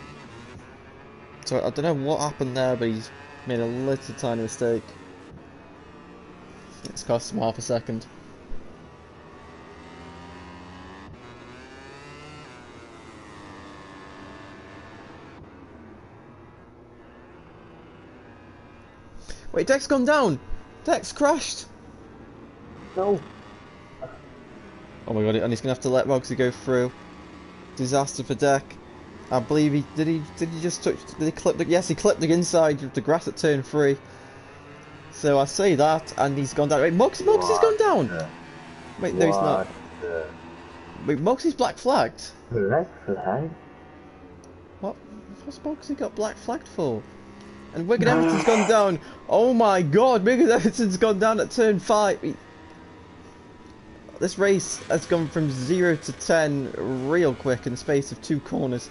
So I don't know what happened there, but he's made a little tiny mistake. It's cost him half a second. Wait, Deck's gone down! Deck's crashed! No. Oh my god, and he's gonna have to let Mogsy go through. Disaster for Deck. I believe he did he just touch, did he clip the, yes, he clipped the inside of the grass at turn 3. So I say that, and he's gone down. Wait, Mogsy's gone down! Wait, no he's not. Wait, Mogsy's black flagged? Black flag? What's Mogsy got black flagged for? And Wigan Everton's gone down. Oh my god, Wigan Everton's gone down at turn 5. This race has gone from 0 to 10 real quick in the space of 2 corners.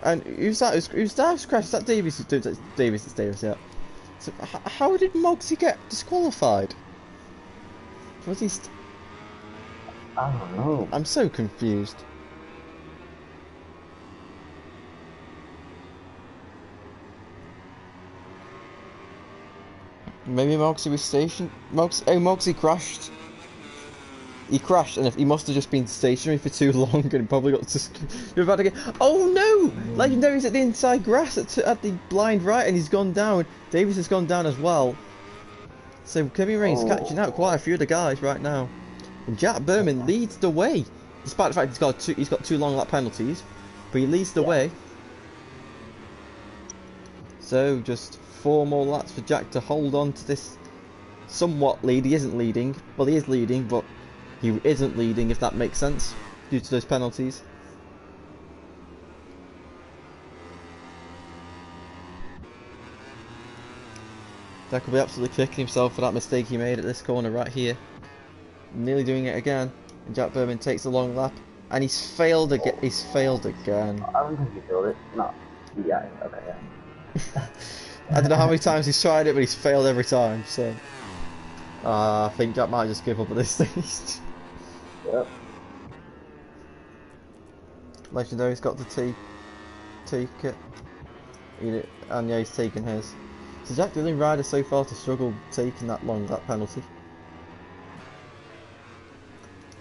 And who's that? Who's that crash? Is that Davies? Davies, it's Davies, yeah. So how did Mogsy get disqualified? Was he? I don't know. I'm so confused. Maybe Mogsy was stationed. Mogsy crashed. He crashed, and he must have just been stationary for too long, and probably got to. You're about to get. Oh no! Legendary's at the inside grass at the blind right, and he's gone down. Davies has gone down as well. So Kevin Rain's catching out quite a few of the guys right now, and Jack Berman leads the way, despite the fact he's got 2 long lap penalties, but he leads the way. So just 4 more laps for Jack to hold on to this somewhat lead. He isn't leading. Well, he is leading, but he isn't leading, if that makes sense, due to those penalties. Jack will be absolutely kicking himself for that mistake he made at this corner right here. Nearly doing it again. And Jack Berman takes a long lap, and he's failed again. He's failed again. I don't think he failed it. No. Yeah. Okay. Yeah. I don't know how many times he's tried it, but he's failed every time, so... I think Jack might just give up at this stage. Yep. Legendary's got to take it. And yeah, he's taken his. So Jack the only rider so far to struggle taking that long lap penalty.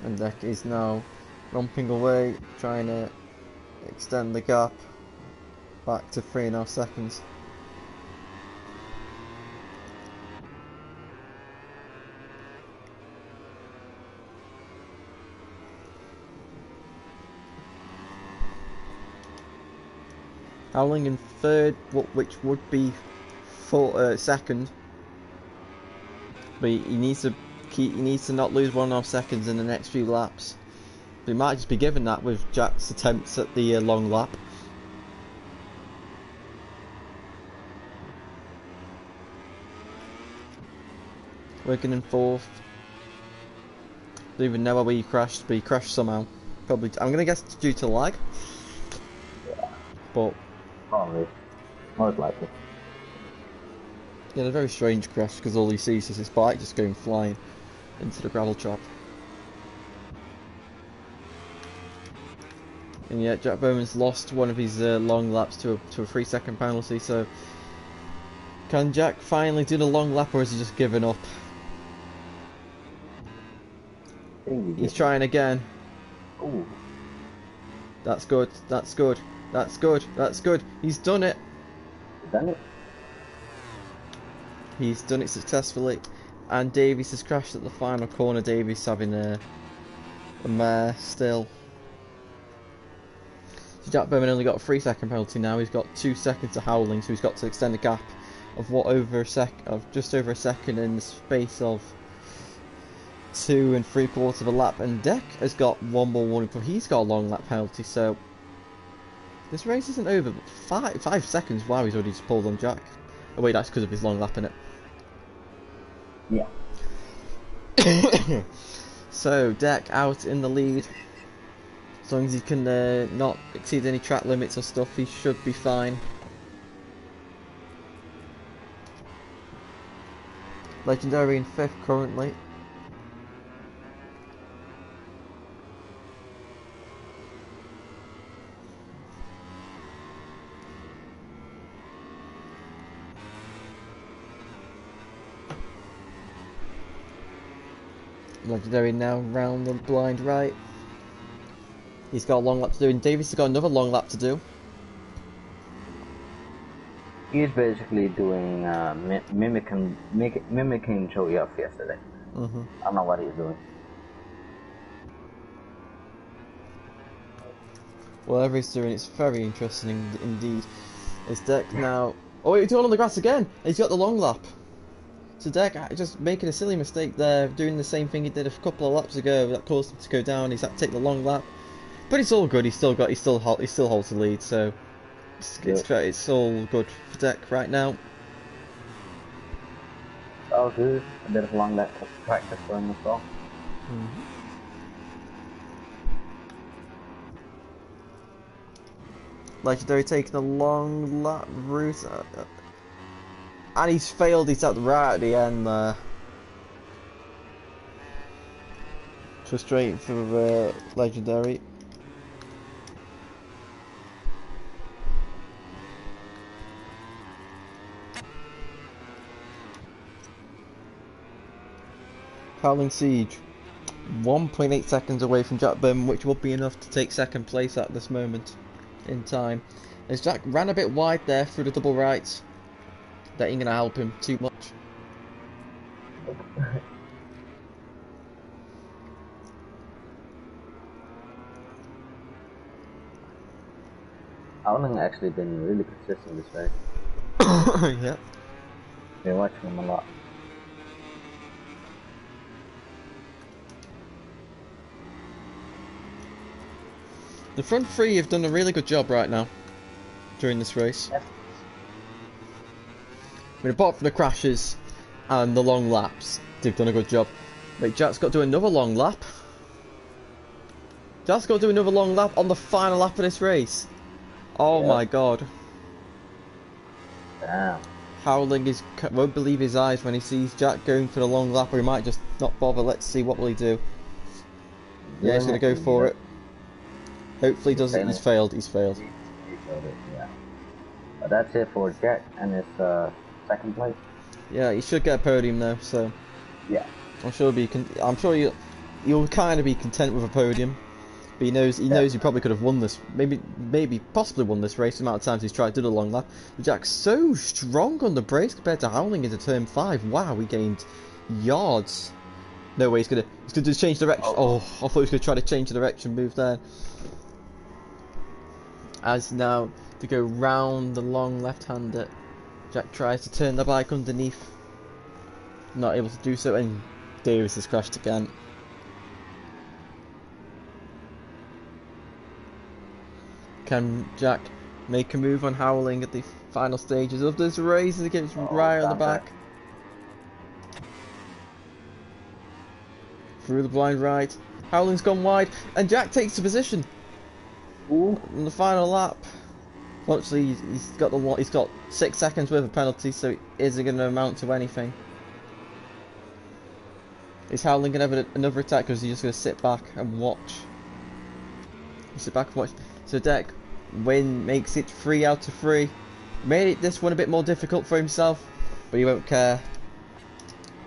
And Deck is now romping away, trying to extend the gap back to 3.5 seconds. Howling in 3rd, which would be second, but he needs to not lose 1.5 seconds in the next few laps. But he might just be given that with Jack's attempts at the long lap. Working in 4th. Don't even know where he crashed, but he crashed somehow. Probably, I'm gonna guess it's due to lag. Yeah. But probably. Most likely. Yeah, a very strange crash because all he sees is his bike just going flying into the gravel trap. And yet Jack Bowman's lost one of his long laps to a 3-second penalty, so can Jack finally do the long lap, or is he just given up? He's trying again. Ooh. That's good, that's good, that's good, that's good. He's done it. Done it? He's done it successfully. And Davies has crashed at the final corner. Davies having a mare still. So Jack Bowman only got a 3-second penalty now. He's got 2 seconds to Howling, so he's got to extend the gap of just over a second in the space of 2 3/4 of a lap. And Deck has got 1 more warning, but he's got a long lap penalty. So this race isn't over. But 5 seconds. Wow, he's already just pulled on Jack. Oh wait, that's because of his long lap in it. Yeah. So Deck out in the lead. As long as he can not exceed any track limits or stuff, he should be fine. Legendary in 5th currently. Legendary now round the blind right. He's got a long lap to do, and Davis has got another long lap to do. He's basically doing mimicking Tryout yesterday. I don't know what he's doing. Whatever he's doing, it's very interesting indeed. His Deck now. Oh, he's doing on the grass again. He's got the long lap. So Deck just making a silly mistake there, doing the same thing he did a couple of laps ago that caused him to go down. He's had to take the long lap, but it's all good. He still holds the lead, so it's all good for Deck right now. Oh, good. A bit of long lap practice for him as well. Legendary taking a long lap route. And he's failed, he's at right at the end there. Frustrating for Legendary. Howling Siege. 1.8 seconds away from Jack Burman, which will be enough to take 2nd place at this moment in time. As Jack ran a bit wide there through the double right. That ain't gonna help him too much. Howling actually been really consistent this race. Yeah. Been watching him a lot. The front three have done a really good job right now during this race. Yeah. I mean, apart from the crashes and the long laps, they've done a good job. Wait, Jack's got to do another long lap. Jack's got to do another long lap on the final lap of this race. Oh my god. Damn. Howling won't believe his eyes when he sees Jack going for the long lap, or he might just not bother. Let's see, what will he do? Yeah, he's going to go for it. Hopefully he doesn't. He's failed. He's failed. He failed it, yeah. But that's it for Jack and his 2nd place. Yeah, he should get a podium though. So yeah, I'm sure he'll kind of be content with a podium. But he knows he probably could have won this, maybe possibly won this race. The amount of times he's tried to do the long lap. But Jack's so strong on the brakes compared to Howling into turn 5. Wow, he gained yards. No way, he's gonna change direction. Oh, I thought he was gonna try to change the direction move there. As now to go round the long left-hander, Jack tries to turn the bike underneath. Not able to do so, and Davis has crashed again. Can Jack make a move on Howling at the final stages of this race as he gets right on the back? Through the blind right. Howling's gone wide, and Jack takes the position. Ooh. In the final lap. Actually, he's got 6 seconds worth of penalty, so it isn't going to amount to anything. Is Howling going to have another attack, because he's just going to sit back and watch? Sit back and watch. So Deck makes it 3 out of 3. Made this one a bit more difficult for himself, but he won't care.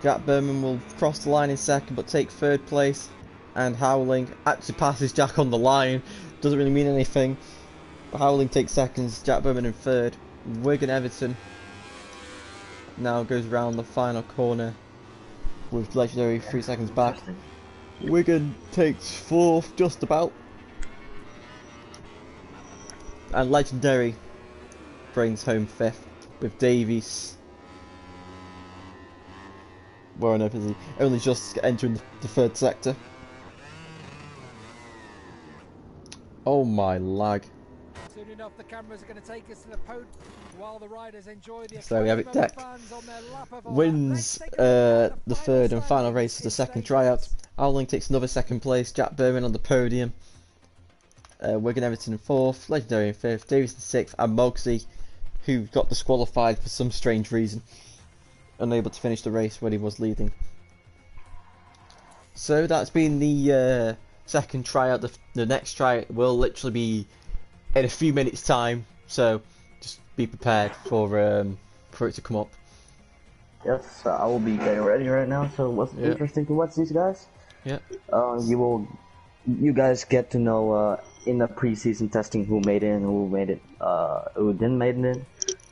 Jack Burman will cross the line in 2nd, but take 3rd place. And Howling actually passes Jack on the line. Doesn't really mean anything. But Howling takes 2nds, Jack Burman in 3rd. Wigan Everton now goes round the final corner with Legendary 3 seconds back. Wigan takes 4th, just about. And Legendary brings home 5th with Davies. Where on earth is he? Only just entering the 3rd sector. Oh my lag. Soon enough, the cameras are going to take us to the podium while the riders enjoy the So we have it. Deck fans on their lap of wins the third and final race of the second tryout. Howling takes another second place. Jack Berman on the podium. Wigan Everton in fourth. Legendary in fifth. Davis in sixth. And Mogsy, who got disqualified for some strange reason, unable to finish the race when he was leading. So that's been the second tryout. The next tryout will literally be in a few minutes' time, so just be prepared for it to come up. Yes, I will be getting ready right now. So what's interesting to watch these guys? Yeah. You guys get to know in the preseason testing who made it and who didn't make it in.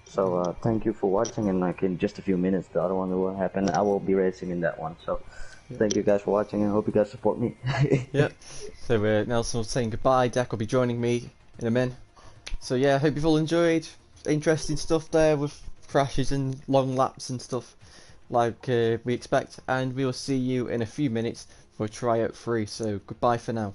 So thank you for watching, and like in just a few minutes the other one will happen. I will be racing in that one. So thank you guys for watching, and hope you guys support me. Yep. So Nelson was saying goodbye. Deck will be joining me in a minute. So yeah, I hope you've all enjoyed. Interesting stuff there with crashes and long laps and stuff like we expect, and we will see you in a few minutes for tryout 3. So goodbye for now.